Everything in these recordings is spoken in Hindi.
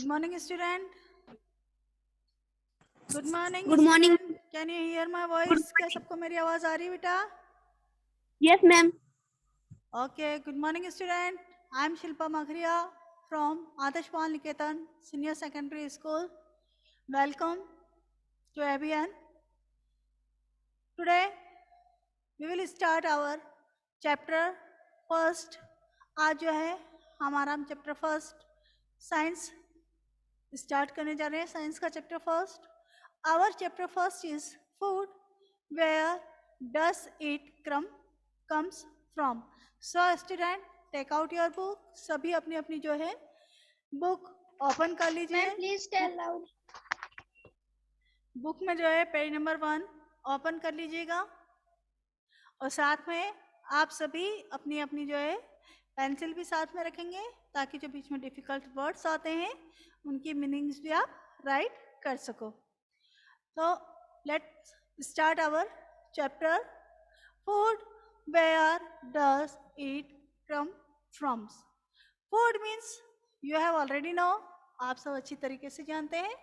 Good morning, student. Good morning, Good morning. student. Can you hear my voice? क्या सबको मेरी आवाज आ रही है बेटा? Yes, ma'am. Okay. Good morning, student. I am Shilpa Maghriya from Adarsh Bal Niketan Senior Secondary School. Welcome to ABN. Today we will start our chapter first. आज जो है हमारा चैप्टर फर्स्ट साइंस स्टार्ट करने जा रहे हैं. साइंस का chapter first. Our chapter first is food. Where does it comes from. So student take out your book. सभी अपनी अपनी जो है बुक ओपन कर लीजिए. Please tell loud. बुक में जो है पेज नंबर 1 ओपन कर लीजिएगा और साथ में आप सभी अपनी अपनी जो है पेंसिल भी साथ में रखेंगे ताकि जो बीच में डिफिकल्ट वर्ड्स आते हैं उनकी मीनिंग्स भी आप राइट कर सको. तो let's start our chapter food. Where does it come from. Food means you have already know. आप सब अच्छी तरीके से जानते हैं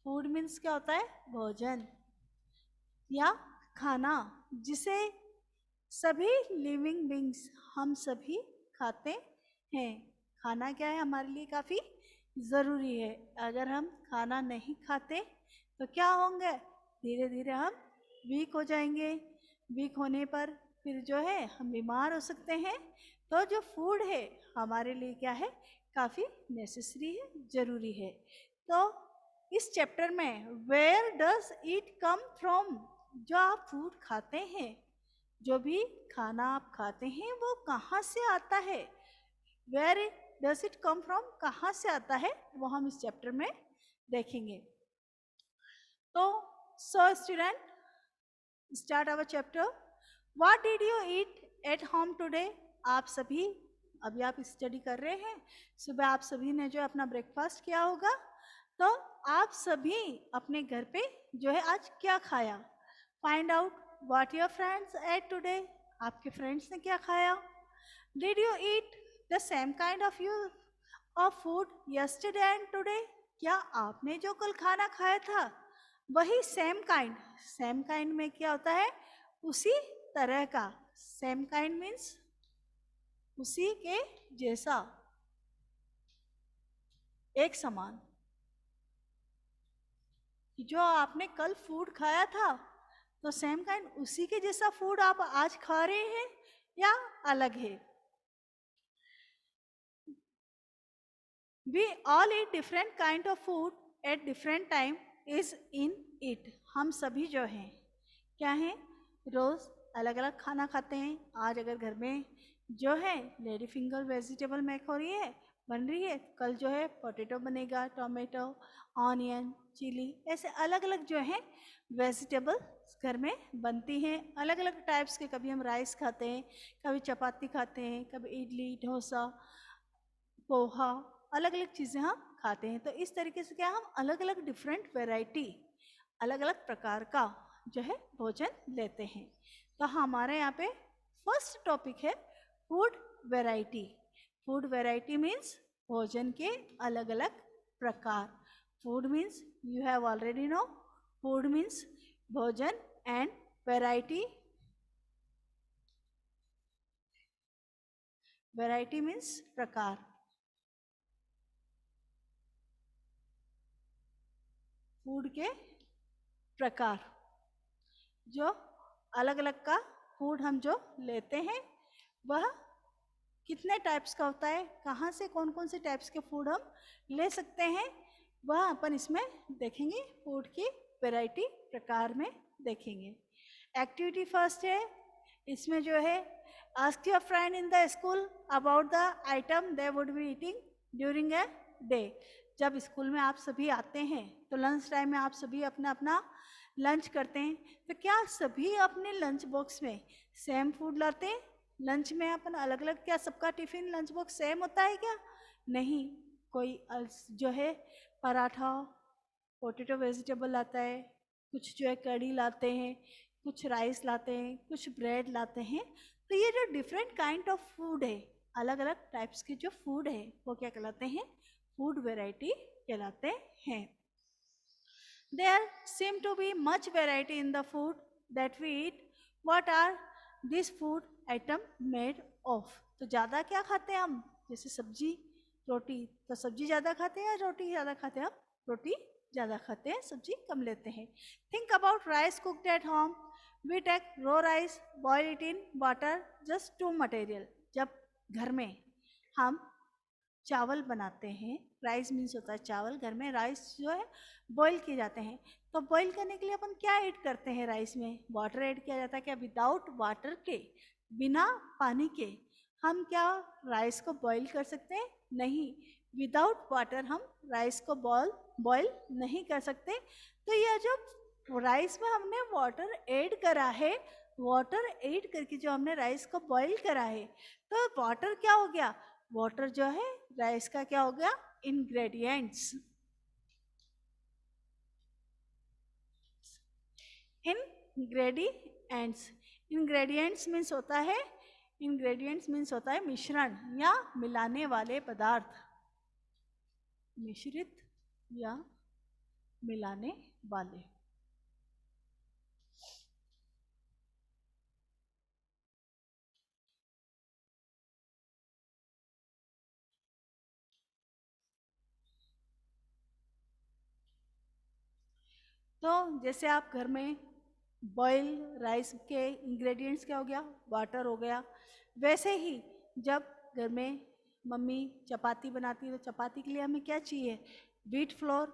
फूड मीन्स क्या होता है. भोजन या खाना जिसे सभी लिविंग बींग्स हम सभी खाते हैं. खाना क्या है हमारे लिए काफ़ी ज़रूरी है. अगर हम खाना नहीं खाते तो क्या होंगे. धीरे धीरे हम वीक हो जाएंगे. वीक होने पर फिर जो है हम बीमार हो सकते हैं. तो जो फूड है हमारे लिए क्या है काफ़ी नेसेसरी है, ज़रूरी है. तो इस चैप्टर में where does it come from, जो आप फूड खाते हैं, जो भी खाना आप खाते हैं वो कहाँ से आता है. Where does it come from, कहाँ से आता है वो हम इस चैप्टर में देखेंगे. तो so student start our chapter. What did you eat at home today. आप सभी अभी आप स्टडी कर रहे हैं. सुबह आप सभी ने जो अपना ब्रेकफास्ट किया होगा. तो आप सभी अपने घर पे जो है आज क्या खाया. Find out what your friends ate today. आपके फ्रेंड्स ने क्या खाया. Did you eat the same kind of food yesterday and today. क्या आपने जो कल खाना खाया था वही सेम काइंड. सेम काइंड में क्या होता है उसी तरह का. सेम काइंड मीन्स उसी के जैसा, एक समान. जो आपने कल फूड खाया था तो सेम काइंड उसी के जैसा फूड आप आज खा रहे हैं या अलग है. We all eat different kind of food at different time is in it. हम सभी जो हैं क्या हैं रोज अलग अलग खाना खाते हैं. आज अगर घर में जो है लेडी फिंगर वेजिटेबल मेक हो रही है, बन रही है, कल जो है पोटैटो बनेगा, टोमेटो, ऑनियन, चिली, ऐसे अलग अलग जो है वेजिटेबल घर में बनती हैं. अलग अलग टाइप्स के. कभी हम राइस खाते हैं, कभी चपाती खाते हैं, कभी इडली, डोसा, पोहा, अलग अलग चीज़ें हम खाते हैं. तो इस तरीके से क्या हम अलग अलग डिफरेंट वैरायटी, अलग अलग प्रकार का जो है भोजन लेते हैं. तो हमारे यहाँ पे फर्स्ट टॉपिक है food variety. Food variety means भोजन के अलग अलग प्रकार. Food means you have already no. Food means भोजन एंड वैरायटी. वैरायटी मीन्स प्रकार. फूड के प्रकार, जो अलग अलग का फूड हम जो लेते हैं वह कितने टाइप्स का होता है, कहाँ से कौन कौन से टाइप्स के फूड हम ले सकते हैं, वह अपन इसमें देखेंगे. फूड की वैरायटी प्रकार में देखेंगे. एक्टिविटी फर्स्ट है. इसमें जो है ask your friend in the school about the item they would be eating during a day. जब स्कूल में आप सभी आते हैं तो लंच टाइम में आप सभी अपना अपना लंच करते हैं. तो क्या सभी अपने लंच बॉक्स में सेम फूड लाते हैं. लंच में अपन अलग अलग, क्या सबका टिफिन लंच बॉक्स सेम होता है क्या. नहीं. कोई जो है पराठा, पोटैटो वेजिटेबल लाता है, कुछ जो है कड़ी लाते हैं, कुछ राइस लाते हैं, कुछ ब्रेड लाते हैं. तो ये जो डिफरेंट काइंड ऑफ फूड है, अलग अलग टाइप्स के जो फूड है वो क्या कहलाते हैं फूड वैरायटी कहलाते हैं। There seem to be much variety in the food that we eat. What are these food item made of? तो ज़्यादा क्या खाते हैं हम? जैसे सब्जी, रोटी, तो सब्जी ज़्यादा खाते हैं या रोटी ज़्यादा खाते हैं? हम रोटी ज़्यादा खाते हैं, सब्जी कम लेते हैं. Think about rice cooked at home. We take raw rice, boil it in water, just two material. जब घर में हम चावल बनाते हैं, राइस मीन्स होता है चावल, घर में राइस जो है बॉईल किए जाते हैं, तो बॉईल करने के लिए अपन क्या ऐड करते हैं राइस में? वाटर ऐड किया जाता है क्या? विदाउट वाटर के, बिना पानी के हम क्या राइस को बॉईल कर सकते हैं? नहीं, विदाउट वाटर हम राइस को बॉईल नहीं कर सकते. तो यह जो राइस में हमने वाटर ऐड करा है, वाटर ऐड करके जो हमने राइस को बॉईल करा है, तो वाटर क्या हो गया? वाटर जो है राइस का क्या हो गया? इंग्रेडिएंट्स. इंग्रेडिएंट्स, इंग्रेडिएंट्स मीन्स होता है, इंग्रेडिएंट्स मीन्स होता है मिश्रण या मिलाने वाले पदार्थ, मिश्रित या मिलाने वाले. तो जैसे आप घर में बॉयल राइस के इंग्रेडिएंट्स क्या हो गया? वाटर हो गया. वैसे ही जब घर में मम्मी चपाती बनाती है, तो चपाती के लिए हमें क्या चाहिए? व्हीट फ्लोर,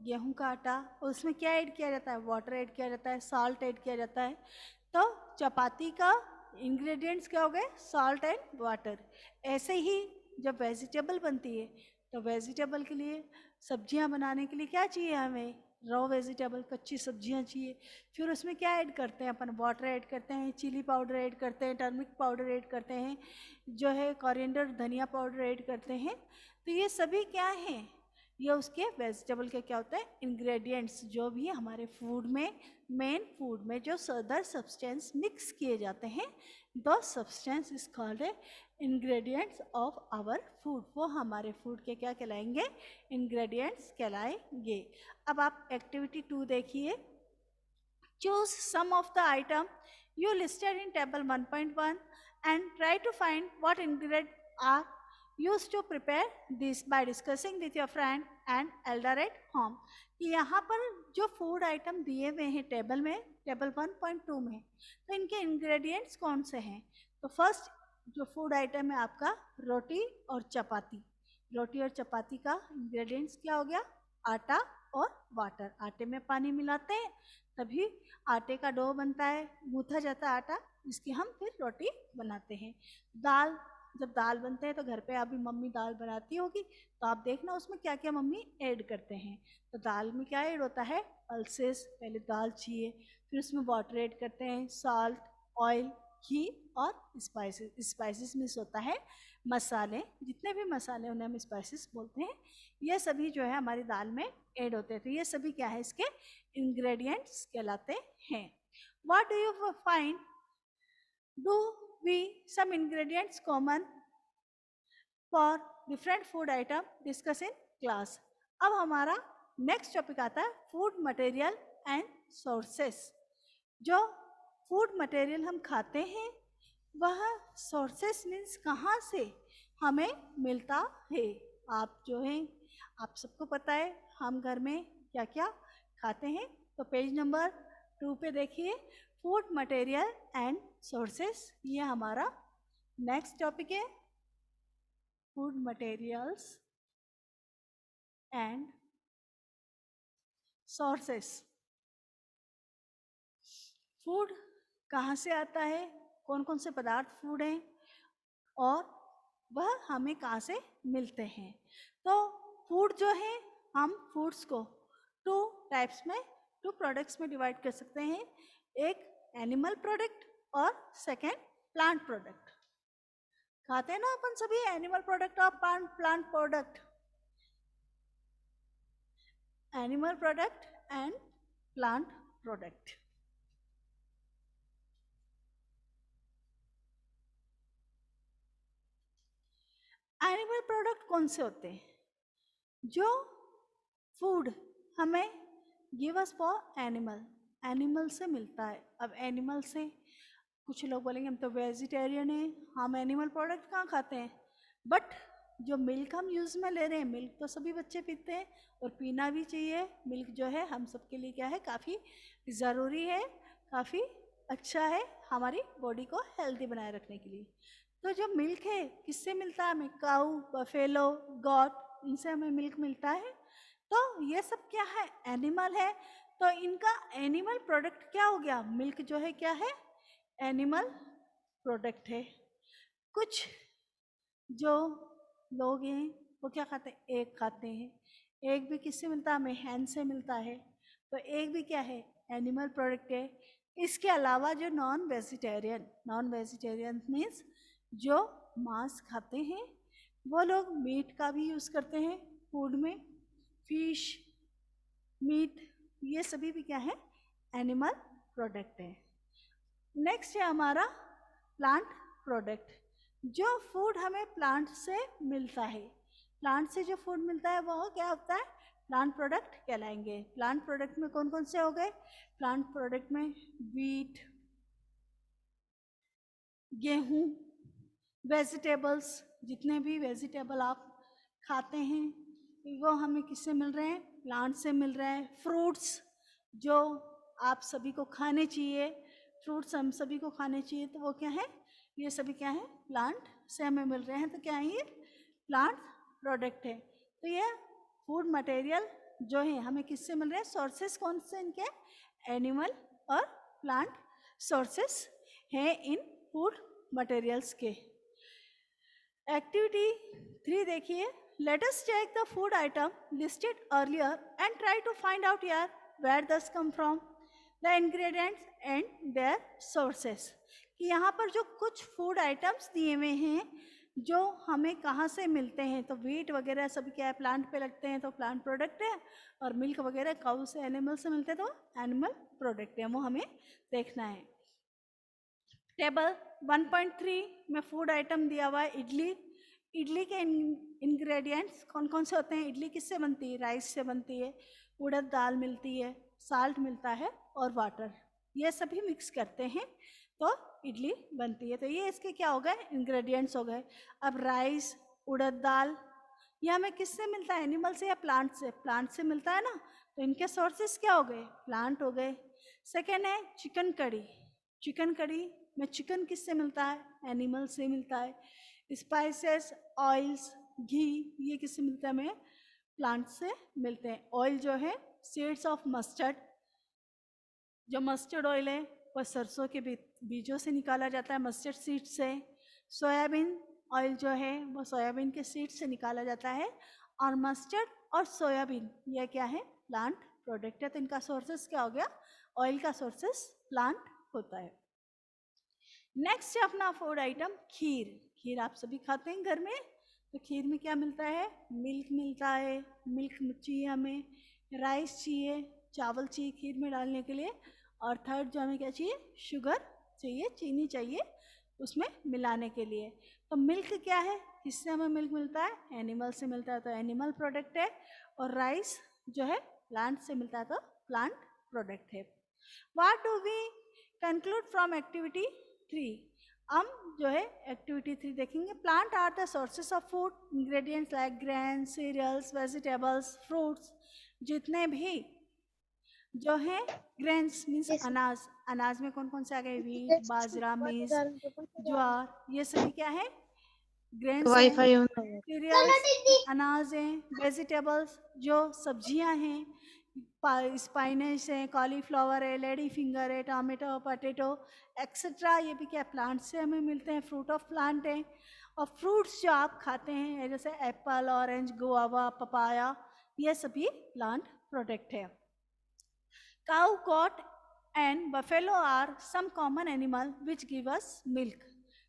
गेहूं का आटा, और उसमें क्या ऐड किया जाता है? वाटर ऐड किया जाता है, सॉल्ट ऐड किया जाता है. तो चपाती का इंग्रेडिएंट्स क्या हो गए? Salt and water. ऐसे ही जब वेजिटेबल बनती है, तो वेजिटेबल के लिए, सब्जियां बनाने के लिए क्या चाहिए हमें? रॉ वेजिटेबल, कच्ची सब्जियां चाहिए. फिर उसमें क्या ऐड करते हैं अपन? वाटर ऐड करते हैं, चिली पाउडर ऐड करते हैं, टर्मरिक पाउडर ऐड करते हैं, जो है कोरिएंडर धनिया पाउडर ऐड करते हैं. तो ये सभी क्या हैं? ये उसके वेजिटेबल के क्या होते हैं? इंग्रेडिएंट्स, जो भी हमारे फूड में, मेन फूड में जो अदर सब्सटेंस मिक्स किए जाते हैं, those substance is called ingredients of our food. वो हमारे फूड के क्या कहलाएंगे? इंग्रेडिएंट्स कहलाएंगे. अब आप एक्टिविटी 2 देखिए. Choose some of the item you listed in table 1.1 and try to find what ingredients are used to prepare this by discussing with your friend and elder at home. कि यहाँ पर जो फूड आइटम दिए हुए हैं टेबल में, टेबल 1.2 में, तो इनके इंग्रेडिएंट्स कौन से हैं? तो फर्स्ट जो फूड आइटम है आपका रोटी और चपाती. रोटी और चपाती का इंग्रेडिएंट्स क्या हो गया? आटा और वाटर. आटे में पानी मिलाते हैं तभी आटे का डो बनता है, गूंथा जाता है आटा, जिसकी हम फिर रोटी बनाते हैं. दाल, जब दाल बनते हैं तो घर पे अभी मम्मी दाल बनाती होगी, तो आप देखना उसमें क्या क्या मम्मी ऐड करते हैं. तो दाल में क्या ऐड होता है? पल्सेस, पहले दाल चाहिए, फिर उसमें वाटर ऐड करते हैं, सॉल्ट, ऑयल, घी और स्पाइसेस. स्पाइसेस मीन्स होता है मसाले, जितने भी मसाले उन्हें हम स्पाइसेस बोलते हैं. ये सभी जो है हमारी दाल में ऐड होते हैं. तो ये सभी क्या है? इसके इंग्रेडिएंट्स कहलाते हैं. What do you find? Do we some ingredients common for different food item discuss in class. अब हमारा नेक्स्ट टॉपिक आता है फूड मटेरियल एंड सोर्सेस. जो फूड मटेरियल हम खाते हैं, वह सोर्सेस मीन्स कहाँ से हमें मिलता है. आप जो है, आप सबको पता है हम घर में क्या क्या खाते हैं. तो पेज नंबर 2 पे देखिए, फूड मटेरियल एंड सोर्सेस. ये हमारा नेक्स्ट टॉपिक है, food materials and sources. Food कहाँ से आता है, कौन कौन से पदार्थ फूड हैं, और वह हमें कहाँ से मिलते हैं. तो फूड जो है, हम फूड्स को 2 टाइप्स में, 2 प्रोडक्ट्स में डिवाइड कर सकते हैं. एक एनिमल प्रोडक्ट और सेकेंड प्लांट प्रोडक्ट. खाते हैं ना अपन सभी एनिमल प्रोडक्ट और plant product. Animal product and plant product. Animal product कौन से होते हैं? जो फूड हमें गिव अस फॉर एनिमल से मिलता है। अब एनिमल से कुछ लोग बोलेंगे हम तो वेजिटेरियन हैं, हम एनिमल प्रोडक्ट कहाँ खाते हैं, बट जो मिल्क हम यूज़ में ले रहे हैं, मिल्क तो सभी बच्चे पीते हैं और पीना भी चाहिए। मिल्क जो है हम सबके लिए क्या है, काफ़ी ज़रूरी है, काफ़ी अच्छा है हमारी बॉडी को हेल्दी बनाए रखने के लिए। तो जो मिल्क है किससे मिलता है हमें, काऊ, बफेलो, गॉट, इनसे हमें मिल्क मिलता है। तो ये सब क्या है, एनिमल है। तो इनका एनिमल प्रोडक्ट क्या हो गया, मिल्क जो है क्या है, एनिमल प्रोडक्ट है। कुछ जो लोग हैं वो क्या खाते हैं, एग खाते हैं। एग भी किससे मिलता है हमें, हैन से मिलता है। तो एग भी क्या है, एनिमल प्रोडक्ट है। इसके अलावा जो नॉन वेजिटेरियन मीन्स जो मांस खाते हैं, वो लोग मीट का भी यूज़ करते हैं फूड में। फिश, मीट, ये सभी भी क्या है, एनिमल प्रोडक्ट है। नेक्स्ट है हमारा प्लांट प्रोडक्ट। जो फूड हमें प्लांट से मिलता है, प्लांट से जो फूड मिलता है वो क्या होता है, प्लांट प्रोडक्ट कहलाएंगे। प्लांट प्रोडक्ट में कौन कौन से हो गए, प्लांट प्रोडक्ट में वीट, गेहूँ, वेजिटेबल्स, जितने भी वेजिटेबल आप खाते हैं वो हमें किससे मिल रहे हैं, प्लांट से मिल रहे हैं। फ्रूट्स जो आप सभी को खाने चाहिए, फ्रूट्स हम सभी को खाने चाहिए, तो वो क्या है, ये सभी क्या है, प्लांट से हमें मिल रहे हैं। तो क्या है, ये प्लांट प्रोडक्ट है। तो ये फूड मटेरियल जो है हमें किससे मिल रहे हैं, सोर्सेस कौन से इनके, एनिमल और प्लांट सोर्सेस हैं इन फूड मटेरियल्स के। एक्टिविटी 3 देखिए, let us check the food item listed earlier and try to find out यार where does come from, the ingredients and their sources. कि यहाँ पर जो कुछ फूड आइटम्स दिए हुए हैं जो हमें कहाँ से मिलते हैं, तो वीट वगैरह सब क्या है, प्लांट पे लगते हैं तो प्लांट प्रोडक्ट है, और मिल्क वगैरह काऊ से, एनिमल से मिलते हैं तो एनिमल प्रोडक्ट है, वो हमें देखना है। टेबल 1.3 में फूड आइटम दिया हुआ है इडली। इडली के इंग्रेडिएंट्स कौन कौन से होते हैं, इडली किससे बनती है, राइस से बनती है, उड़द दाल मिलती है, साल्ट मिलता है और वाटर, ये सभी मिक्स करते हैं तो इडली बनती है। तो ये इसके क्या हो गए, इंग्रेडिएंट्स हो गए। अब राइस, उड़द दाल, ये हमें किससे मिलता है, एनिमल से या प्लांट से, प्लांट से मिलता है ना, तो इनके सोर्सेस क्या हो गए, प्लांट हो गए। सेकेंड है चिकन कड़ी। चिकन कड़ी में चिकन किससे मिलता है, एनिमल से मिलता है। स्पाइसेस, ऑयल्स, घी, ये किससे मिलता है हमें, प्लांट से मिलते हैं। ऑयल जो है सीड्स ऑफ मस्टर्ड, जो मस्टर्ड ऑयल है वह सरसों के बीजों से निकाला जाता है, मस्टर्ड सीड से। सोयाबीन ऑयल जो है वो सोयाबीन के सीड से निकाला जाता है। और मस्टर्ड और सोयाबीन ये क्या है, प्लांट प्रोडक्ट है। तो इनका सोर्सेस क्या हो गया, ऑयल का सोर्सेस प्लांट होता है। नेक्स्ट है अपना फूड आइटम खीर। खीर आप सभी खाते हैं घर में, तो खीर में क्या मिलता है, मिल्क मिलता है, मिल्क चाहिए हमें, राइस चाहिए, चावल चाहिए खीर में डालने के लिए, और थर्ड जो हमें क्या चाहिए, शुगर चाहिए, चीनी चाहिए उसमें मिलाने के लिए। तो मिल्क क्या है, किससे हमें मिल्क मिलता है, एनिमल से मिलता है तो एनिमल प्रोडक्ट है। और राइस जो है प्लांट से मिलता है तो प्लांट प्रोडक्ट है। What do we conclude from activity 3। हम जो है एक्टिविटी 3 देखेंगे। Plant are the sources of food, ingredients like grain, cereals, vegetables, fruits, जितने भी जो है ग्रेन्स मीन्स Yes. अनाज, अनाज में कौन कौन से आ गए, वीट, बाजरा, मेज, ज्वार, ये सभी क्या है, ग्रेन्स हैं। वाईफाई ऑन है। सीरियल्स अनाज हैं। वेजिटेबल्स जो सब्जियां हैं, स्पाइनच है, कॉलीफ्लावर है, लेडी फिंगर है, टमाटो, पोटैटो एक्सेट्रा, ये भी क्या प्लांट से हमें मिलते हैं, फ्रूट ऑफ प्लांट है। और फ्रूट्स जो आप खाते हैं जैसे एप्पल, ऑरेंज, गुआवा, पपाया, ये सभी प्लांट प्रोडक्ट है। Cow, goat and buffalo are some common animal which give us milk.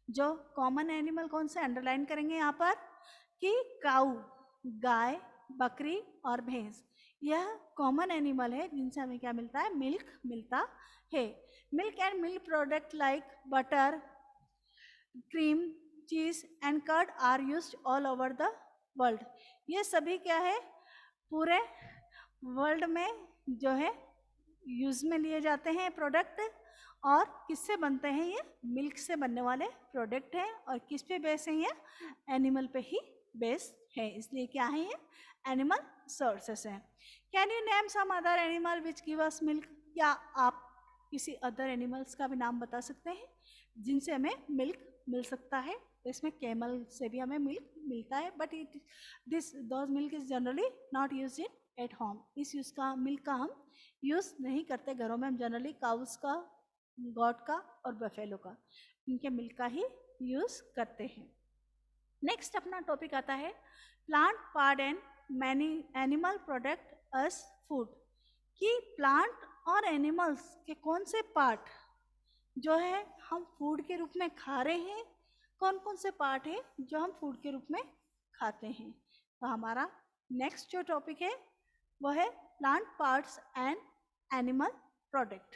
जो कॉमन एनिमल कौन से अंडरलाइन करेंगे यहाँ पर, कि काउ गाय, बकरी और भैंस, यह कॉमन एनिमल है जिनसे हमें क्या मिलता है, मिल्क मिलता है। Milk and milk product like butter, cream, cheese and curd are used all over the world. ये सभी क्या है, पूरे वर्ल्ड में जो है यूज में लिए जाते हैं प्रोडक्ट, और किससे बनते हैं ये? मिल्क से बनने वाले प्रोडक्ट हैं। और किस पे बेस है ये? एनिमल पे ही बेस है, इसलिए क्या है ये? एनिमल सोर्सेस हैं। Can you name some other animal which give us milk? क्या आप किसी अदर एनिमल्स का भी नाम बता सकते हैं जिनसे हमें मिल्क मिल सकता है? तो इसमें कैमल से भी हमें मिल्क मिलता है, but those milk is generally not use in at home. इस यूज का मिल्क का हम यूज नहीं करते घरों में। हम जनरली काउस का, गॉट का और बफेलो का, इनके मिल्क का ही यूज करते हैं। नेक्स्ट अपना टॉपिक आता है plant part and many animal product us food. कि प्लांट और एनिमल्स के कौन से पार्ट जो है हम फूड के रूप में खा रहे हैं, कौन कौन से पार्ट है जो हम फूड के रूप में खाते हैं। तो हमारा नेक्स्ट जो टॉपिक है वो है plant parts and animal product.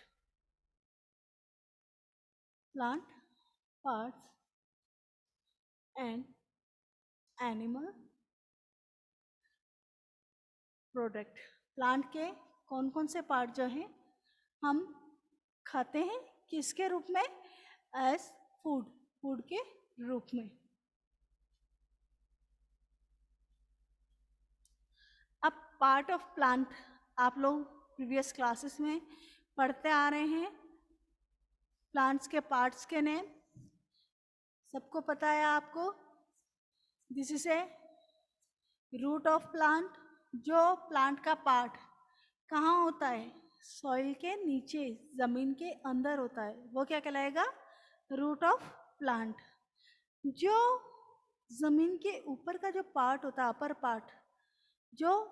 Plant parts and animal product. Plant के कौन कौन से पार्ट जो हैं हम खाते हैं किसके रूप में? एज फूड, फूड के रूप में। अब पार्ट ऑफ प्लांट आप लोग प्रीवियस क्लासेस में पढ़ते आ रहे हैं। प्लांट्स के पार्ट्स के नेम सबको पता है आपको। This is a root of plant. जो प्लांट का पार्ट कहाँ होता है? सॉइल के नीचे, जमीन के अंदर होता है, वो क्या कहलाएगा? Root of plant. जो जमीन के ऊपर का जो पार्ट होता है, अपर पार्ट, जो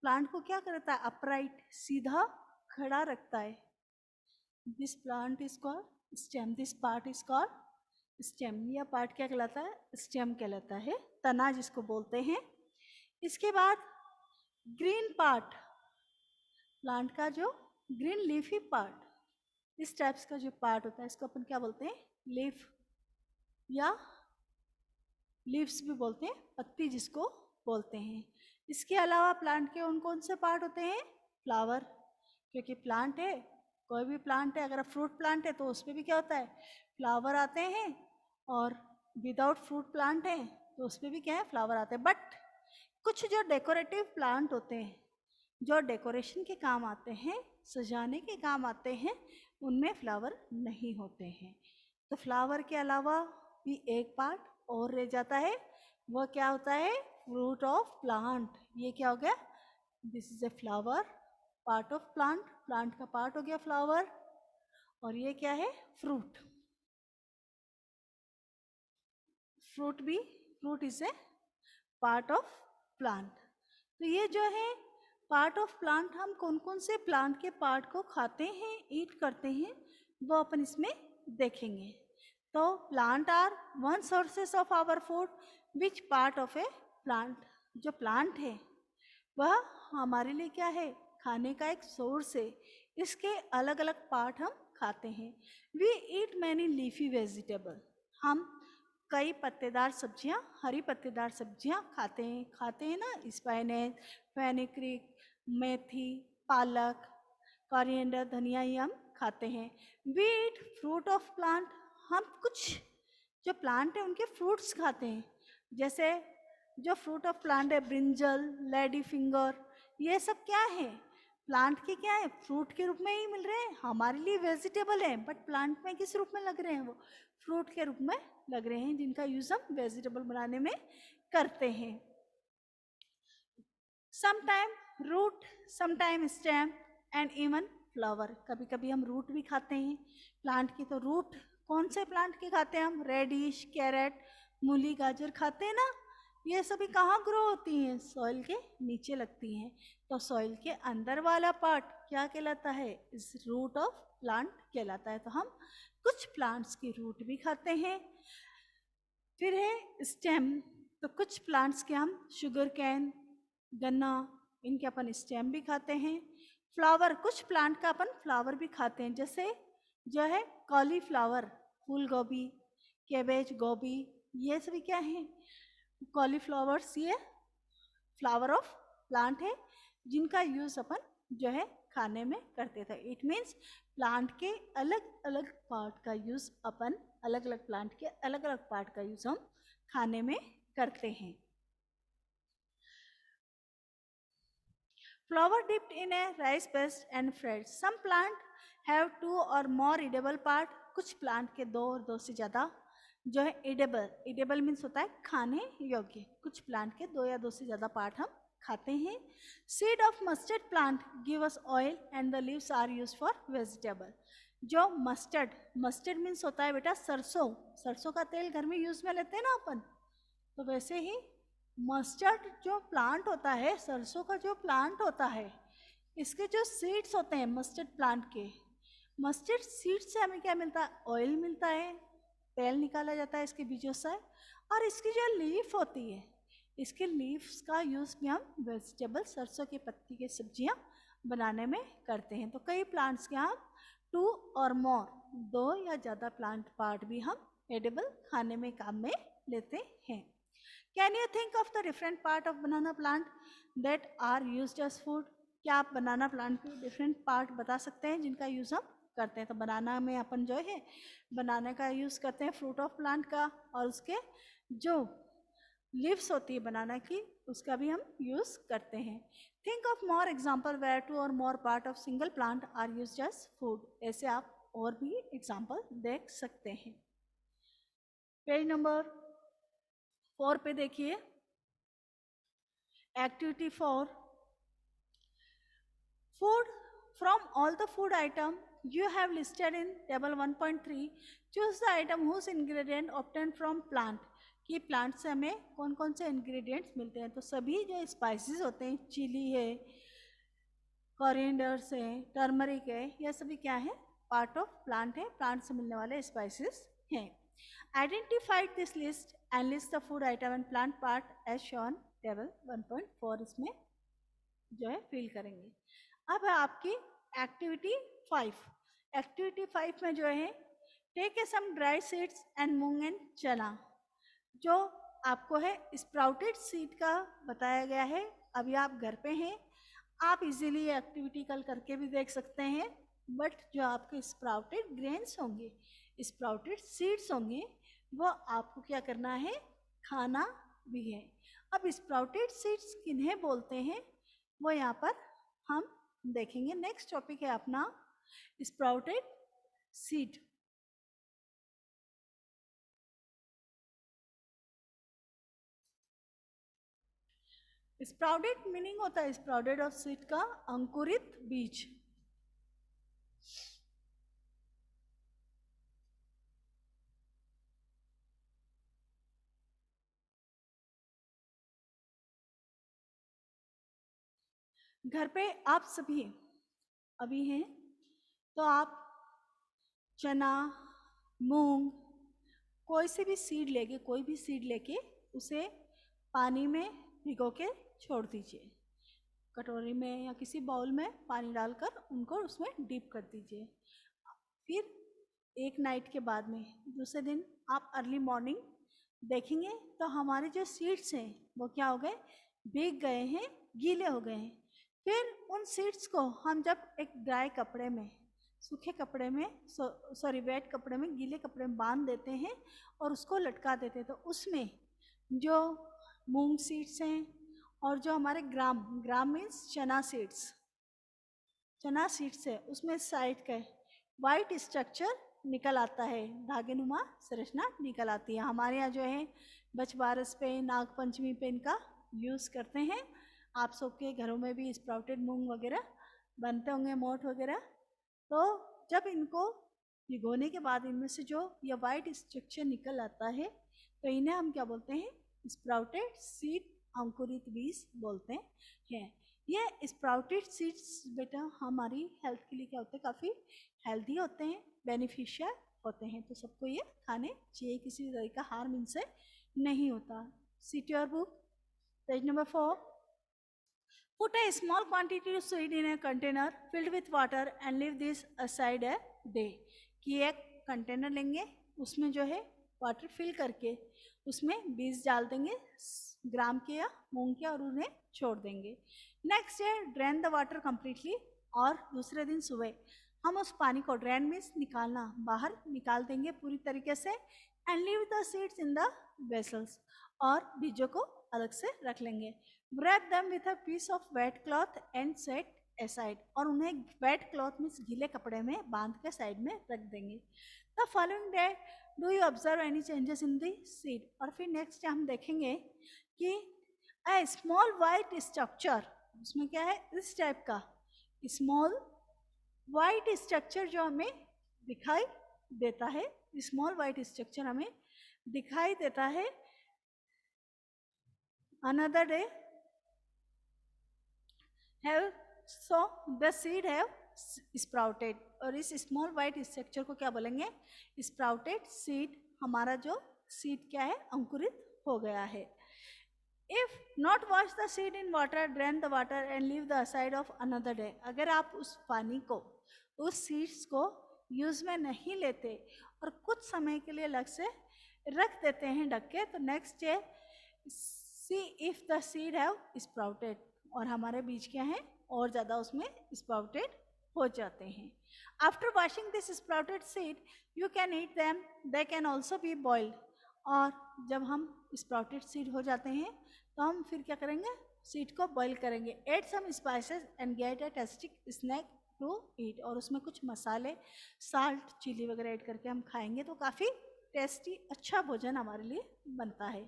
प्लांट को क्या करता है? अपराइट, सीधा खड़ा रखता है। This plant is called stem. This part is called stem. यह पार्ट क्या कहलाता है? स्टेम कहलाता है, तना जिसको बोलते हैं। इसके बाद ग्रीन पार्ट, प्लांट का जो ग्रीन लीफी पार्ट, इस टाइप्स का जो पार्ट होता है इसको अपन क्या बोलते हैं? लीफ, या लीव्स भी बोलते हैं, पत्ती जिसको बोलते हैं। इसके अलावा प्लांट के उन कौन से पार्ट होते हैं? फ्लावर, क्योंकि प्लांट है, कोई भी प्लांट है, अगर फ्रूट प्लांट है तो उसमें भी क्या होता है? फ्लावर आते हैं। और विदाउट फ्रूट प्लांट है तो उसमें भी क्या है? फ्लावर आते हैं। बट कुछ जो डेकोरेटिव प्लांट होते हैं, जो डेकोरेशन के काम आते हैं, सजाने के काम आते हैं, उनमें फ्लावर नहीं होते हैं। तो फ्लावर के अलावा भी एक पार्ट और रह जाता है, वह क्या होता है? Fruit of plant. ये क्या हो गया? This is a flower, part of plant, plant का पार्ट हो गया फ्लावर। और ये क्या है? फ्रूट। फ्रूट भी, fruit is a part of plant. तो ये जो है पार्ट ऑफ प्लांट, हम कौन कौन से प्लांट के पार्ट को खाते हैं, ईट करते हैं, वो अपन इसमें देखेंगे। तो plant are one sources of our food. Which part of a plant? जो प्लांट है वह हमारे लिए क्या है? खाने का एक सोर्स है। इसके अलग अलग पार्ट हम खाते हैं। We eat many leafy vegetable. हम कई पत्तेदार सब्जियां, हरी पत्तेदार सब्जियां खाते हैं ना, स्पाइनेच, फेनिक्रिक, मेथी, पालक, कोरिएंडर, धनिया, ये हम खाते हैं। We eat fruit of plant. हम कुछ जो प्लांट है उनके फ्रूट्स खाते हैं। जैसे जो फ्रूट ऑफ प्लांट है, ब्रिंजल, लेडी फिंगर, ये सब क्या है? प्लांट के क्या है? फ्रूट के रूप में ही मिल रहे हैं। हमारे लिए वेजिटेबल है, बट प्लांट में किस रूप में लग रहे हैं? वो फ्रूट के रूप में लग रहे हैं, जिनका यूज हम वेजिटेबल बनाने में करते हैं। Sometime root, sometime stem and even flower. कभी कभी हम रूट भी खाते हैं प्लांट की। तो रूट कौन से प्लांट के खाते हैं हम? रेडिश, कैरेट, मूली, गाजर खाते हैं ना। ये सभी कहाँ ग्रो होती हैं? सॉइल के नीचे लगती हैं। तो सॉइल के अंदर वाला पार्ट क्या कहलाता है? इस रूट ऑफ प्लांट कहलाता है। तो हम कुछ प्लांट्स की रूट भी खाते हैं। फिर है स्टेम। तो कुछ प्लांट्स के हम शुगर कैन, गन्ना, इनके अपन स्टेम भी खाते हैं। फ्लावर, कुछ प्लांट का अपन फ्लावर भी खाते हैं, जैसे जो है कॉलीफ्लावर, फूल गोभी, कैबेज, गोभी, ये सभी क्या है? कॉलीफ्लावर्स, ये फ्लावर ऑफ प्लांट है। जिनका यूज़ अपन जो है खाने में करते थे। इट मीन्स प्लांट के अलग अलग पार्ट का यूज़ अपन अलग अलग प्लांट के अलग अलग पार्ट का यूज़ हम खाने में करते हैं। Flower dipped in a rice paste and fried. Some plant have 2 or more edible part. कुछ प्लांट के 2 और 2 से ज़्यादा जो है एडेबल मीन्स होता है खाने योग्य। कुछ प्लांट के 2 या 2 से ज़्यादा पार्ट हम खाते हैं। Seed of mustard plant give us oil and the leaves are use for vegetable. जो मस्टर्ड मीन्स होता है बेटा सरसों का तेल घर में यूज में लेते हैं ना अपन, तो वैसे ही मस्टर्ड जो प्लांट होता है, सरसों का जो प्लांट होता है, इसके जो सीड्स होते हैं मस्टर्ड प्लांट के, मस्टर्ड सीड्स से हमें क्या मिलता है? ऑयल मिलता है, तेल निकाला जाता है इसके बीजों से। और इसकी जो लीफ होती है, इसके लीव्स का यूज़ भी हम वेजिटेबल सरसों की पत्ती की सब्जियां बनाने में करते हैं। तो कई प्लांट्स के हम 2 और मोर 2 या ज़्यादा प्लांट पार्ट भी हम एडिबल खाने में काम में लेते हैं। Can you think of the different part of banana plant that are used as food? क्या आप बनाना प्लांट के डिफरेंट पार्ट बता सकते हैं जिनका यूज़ हम करते हैं? तो बनाना में अपन जो है बनाने का यूज़ करते हैं फ्रूट ऑफ प्लांट का, और उसके जो लीव्स होती है बनाना की उसका भी हम यूज़ करते हैं। Think of more example where 2 और more part of single plant are used as food. ऐसे आप और भी एग्जाम्पल देख सकते हैं। पेज नंबर 4 पे देखिए, activity 4, food from all the food item you have listed in table 1.3, choose the item whose ingredient obtained from plant। कि प्लांट से हमें कौन कौन से इंग्रेडिएंट्स मिलते हैं? तो सभी जो स्पाइसेस होते हैं, चिली है, कोरिएंडर्स है, टर्मरिक है, यह सभी क्या है? पार्ट ऑफ प्लांट है, प्लांट से मिलने वाले स्पाइसेस हैं। Identify this list and list the food item and plant part as shown table 1.4 इसमें जो है फिल करेंगे। अब है आपकी एक्टिविटी 5। एक्टिविटी 5 में जो है take a some dry seeds and moong and chana. जो आपको है स्प्राउटेड सीड का बताया गया है। अभी आप घर पे हैं, आप इजीली ये एक्टिविटी कल करके भी देख सकते हैं, बट जो आपके स्प्राउटेड ग्रेन्स होंगे, स्प्राउटेड सीड्स होंगे, वो आपको क्या करना है? खाना भी है। अब स्प्राउटेड सीड्स किन्हें बोलते हैं वो यहाँ पर हम देखेंगे। नेक्स्ट टॉपिक है अपना स्प्राउटेड सीड। स्प्राउटेड मीनिंग होता है स्प्राउटेड ऑफ सीड का अंकुरित बीज। घर पे आप सभी अभी हैं तो आप चना, मूंग, कोई से भी सीड लेके उसे पानी में भिगो के छोड़ दीजिए। कटोरी में या किसी बाउल में पानी डालकर उनको उसमें डीप कर दीजिए। फिर एक नाइट के बाद में दूसरे दिन आप अर्ली मॉर्निंग देखेंगे तो हमारे जो सीड्स हैं वो क्या हो गए? भीग गए हैं, गीले हो गए हैं। फिर उन सीड्स को हम जब एक ड्राई कपड़े में, सूखे कपड़े में, वेट कपड़े में, गीले कपड़े में बांध देते हैं और उसको लटका देते हैं, तो उसमें जो मूंग सीड्स हैं और जो हमारे ग्राम मीन्स चना सीड्स है, उसमें साइड का वाइट स्ट्रक्चर निकल आता है, धागेनुमा संरचना निकल आती है। हमारे यहाँ जो है बछबारस पे, नाग पंचमी पे इनका यूज़ करते हैं। आप सबके घरों में भी स्प्राउटेड मूंग वगैरह बनते होंगे, मोठ वगैरह। तो जब इनको भिगोने के बाद इनमें से जो ये वाइट स्ट्रक्चर निकल आता है तो इन्हें हम क्या बोलते हैं? स्प्राउटेड सीड, अंकुरित बीज बोलते हैं। ये स्प्राउटेड सीड्स बेटा हमारी हेल्थ के लिए क्या होते हैं? काफ़ी हेल्दी होते हैं, बेनिफिशियल होते हैं, तो सबको ये खाने चाहिए। किसी भी तरह का हार्म इनसे नहीं होता। Seat your book, page number 4। Put a small quantity of seed in a container filled with water and leave this aside a day। कि एक कंटेनर लेंगे, उसमें जो है वाटर फिल करके उसमें बीज डाल देंगे ग्राम के या मूंग के और उन्हें छोड़ देंगे। Next day drain the water completely, और दूसरे दिन सुबह हम उस पानी को, ड्रेन मीन्स निकालना, बाहर निकाल देंगे पूरी तरीके से, and leave the seeds in the vessels, और बीजों को अलग से रख लेंगे। wrap them with a piece of wet cloth and set aside, और उन्हें वेट क्लॉथ में गीले कपड़े में बांध के साइड में रख देंगे। The following day do you observe any changes in the seed, और फिर नेक्स्ट डे हम देखेंगे कि a small white structure, उसमें क्या है, इस टाइप का स्मॉल वाइट स्ट्रक्चर जो हमें दिखाई देता है, स्मॉल वाइट स्ट्रक्चर हमें दिखाई देता है। Another day have so the seed have sprouted, और इस स्मॉल वाइट स्ट्रक्चर को क्या बोलेंगे, स्प्राउटेड सीड। हमारा जो सीड क्या है, अंकुरित हो गया है। If not wash the seed in water, drain the water and leave the aside of another day, अगर आप उस पानी को, उस सीड्स को यूज में नहीं लेते और कुछ समय के लिए अलग से रख देते हैं ढक के, तो next day see if the seed have sprouted, और हमारे बीज क्या हैं, और ज़्यादा उसमें स्प्राउटेड हो जाते हैं। After washing this sprouted seed you can eat them, they can also be boiled, और जब हम स्प्राउटेड सीड हो जाते हैं तो हम फिर क्या करेंगे, सीड को बॉईल करेंगे। Add some spices and get a tasty snack to eat, और उसमें कुछ मसाले, साल्ट, चिली वगैरह ऐड करके हम खाएंगे तो काफ़ी टेस्टी अच्छा भोजन हमारे लिए बनता है।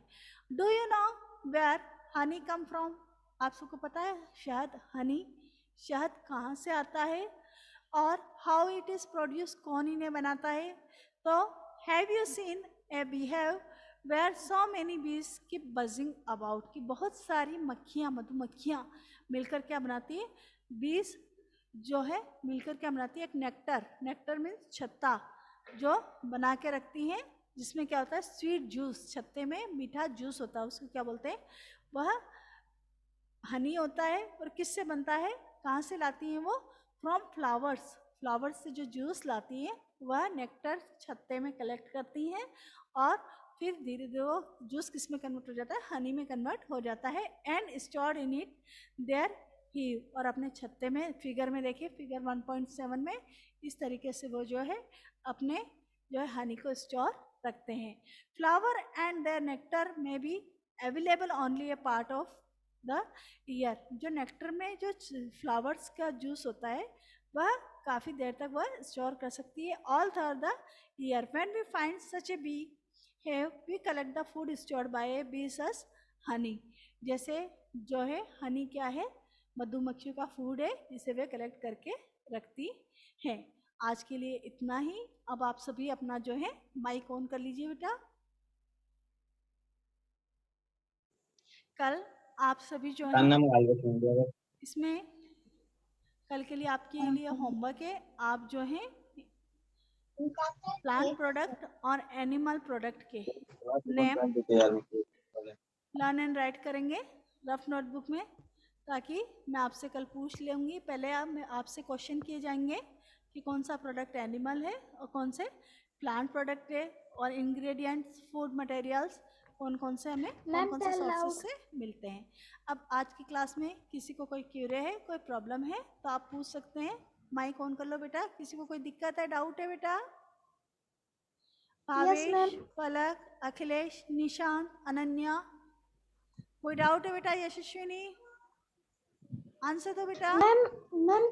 Do you know where honey come from, आप सबको पता है शहद, हनी, शहद कहाँ से आता है, और हाउ इट इज़ प्रोड्यूस, कौन इन्हें बनाता है। तो have you seen a beehive where so many bees keep buzzing about, कि बहुत सारी मक्खियाँ, मधुमक्खियाँ मिलकर क्या बनाती है, बीज जो है मिलकर क्या बनाती है, एक नेक्टर, नेक्टर मीन्स छत्ता जो बना के रखती हैं, जिसमें क्या होता है, स्वीट जूस, छत्ते में मीठा जूस होता है, उसको क्या बोलते हैं, वह हनी होता है। और किससे बनता है, कहाँ से लाती हैं वो, फ्रॉम फ्लावर्स, फ्लावर्स से जो जूस लाती हैं वह नेक्टर छत्ते में कलेक्ट करती हैं, और फिर धीरे धीरे वो जूस किस में कन्वर्ट हो जाता है, हनी में कन्वर्ट हो जाता है, and stored in it their hive, और अपने छत्ते में, फिगर में देखिए, फिगर 1.7 में इस तरीके से वो जो है अपने जो है हनी को स्टोर रखते हैं। फ्लावर एंड देयर नेक्टर में be available only A part of the year, जो नेक्टर में जो फ्लावर्स का जूस होता है वह काफ़ी देर तक वह स्टोर कर सकती है, all through the year. When we find such a bee have we collect the food stored by a bee such as honey, जैसे जो है हनी क्या है, मधुमक्खियों का फूड है जिसे वे कलेक्ट करके रखती हैं। आज के लिए इतना ही। अब आप सभी अपना जो है माइक ऑन कर लीजिए बेटा। कल आप सभी जो है इसमें कल के लिए आपके लिए होमवर्क है, आप जो है प्लांट प्रोडक्ट और एनिमल प्रोडक्ट के नेम लर्न एंड राइट करेंगे रफ नोटबुक में, ताकि मैं आपसे कल पूछ लूँगी। पहले आपसे क्वेश्चन किए जाएंगे कि कौन सा प्रोडक्ट एनिमल है और कौन से प्लांट प्रोडक्ट है, और इंग्रेडिएंट्स, फूड मटेरियल्स कौन कौन से हमें कौन कौन से सोर्सेज से मिलते हैं। अब आज की क्लास में किसी को कोई क्यूरे है, कोई प्रॉब्लम है तो आप पूछ सकते हैं। माइक ऑन कर लो बेटा। किसी को कोई दिक्कत है, डाउट है बेटा? भावेश, पलक, अखिलेश, निशांत, अनन्या, कोई डाउट है बेटा? यशस्विनी, आंसर दो बेटा। मैम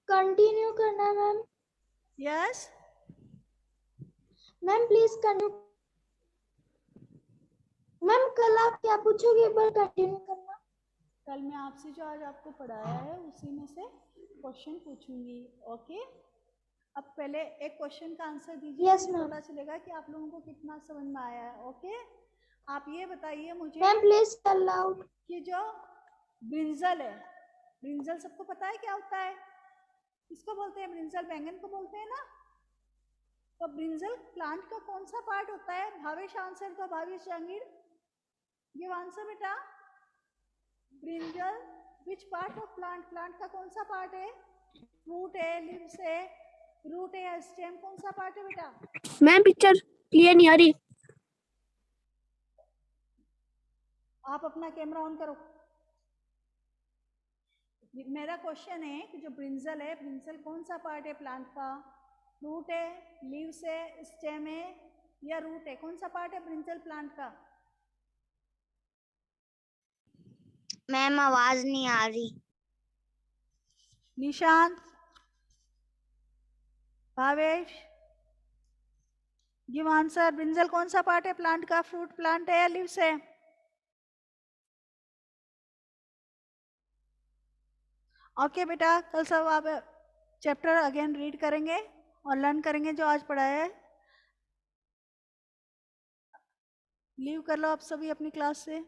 कंटिन्यू करना ma'am. Yes ma'am please continue. Ma'am कल आप क्या पूछोगे, एक बार कंटिन्यू करना। कल मैं आपसे जो आज आपको पढ़ाया है उसी में से क्वेश्चन पूछूंगी। ओके, अब पहले एक क्वेश्चन का आंसर दीजिए। यस मुझे मैम। पता चलेगा कि आप लोगों को कितना समझ में आया है। ओके, आप ये बताइए मुझे मैम प्लीज टेल आउट कि जो ब्रिंजल है, ब्रिंजल सबको पता है क्या होता है? किसको बोलते हैं ब्रिंजल? बैंगन को बोलते हैं ना। तो ब्रिंजल प्लांट का कौन सा पार्ट होता है? भावेश आंसर दो। भावेश जहांगीर, गिव आंसर बेटा। Brinjal which part of plant, plant का कौन सा पार्ट है? फ्रूट है, लीव्स है, रूट है या स्टेम, कौन सा पार्ट है बेटा? मैम पिक्चर क्लियर नहीं आ रही। आप अपना कैमरा ऑन करो। मेरा क्वेश्चन है कि जो ब्रिंजल है, ब्रिंजल कौन सा पार्ट है प्लांट का? रूट है, लीव्स है, स्टेम है या रूट है? कौन सा पार्ट है ब्रिंजल प्लांट का? मैम आवाज नहीं आ रही। Nishant, Bhavesh, give answer. Brinjal कौन सा पार्ट है प्लांट का? फ्रूट प्लांट है या लीव्स है? ओके बेटा, कल सब आप चैप्टर अगेन रीड करेंगे और लर्न करेंगे जो आज पढ़ाया है। लीव कर लो आप सभी अपनी क्लास से।